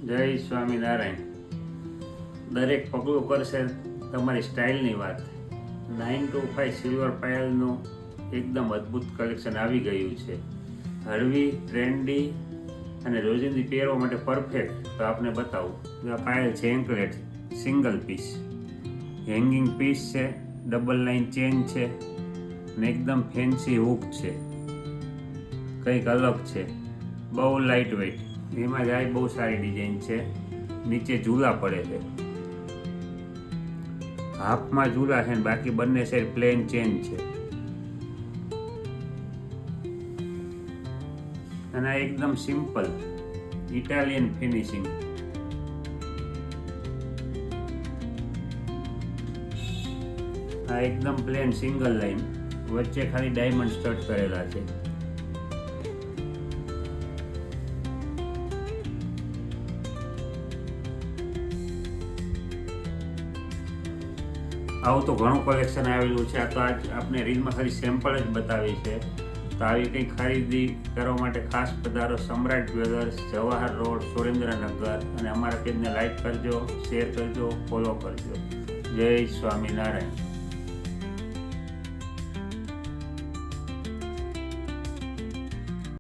જય સ્વામિનારાયણ. દરેક પગલું કરશે તમારી સ્ટાઇલની વાત. 925 સિલ્વર પાયલનું એકદમ અદ્ભુત કલેક્શન આવી ગયું છે. હળવી, ટ્રેન્ડી અને રોજિંદી પહેરવા માટે પરફેક્ટ. તો આપને બતાવું. આ પાયલ છે anklet, single piece, hanging piece છે, ડબલ લાઇન ચેન છે અને એકદમ ફેન્સી હૂક છે. કંઈક અલગ છે, બહુ લાઇટ વેઇટ. એમાં જાય બહુ સારી ડિઝાઇન છે. નીચે ઝૂલા પડે છે, હાફમાં ઝૂલા છે ને બાકી બંને સાઈડ પ્લેન ચેન છે. અને આ એકદમ સિમ્પલ ઇટાલિયન ફિનિશિંગ. આ એકદમ પ્લેન સિંગલ લાઈન, વચ્ચે ખાલી ડાયમંડ સ્ટડ કરેલા છે. આવું તો ઘણું કલેક્શન આવેલું છે. આ તો આજ આપણે રીલમાં ખાલી સેમ્પલ જ બતાવી છે. તો આવી કંઈ ખરીદી કરવા માટે ખાસ પધારો સમ્રાટ જ્વેલર્સ, જવાહર રોડ, સુરેન્દ્રનગર. અને અમારા પેજને લાઈક કરજો, શેર કરજો, ફોલો કરજો. જય સ્વામિનારાયણ.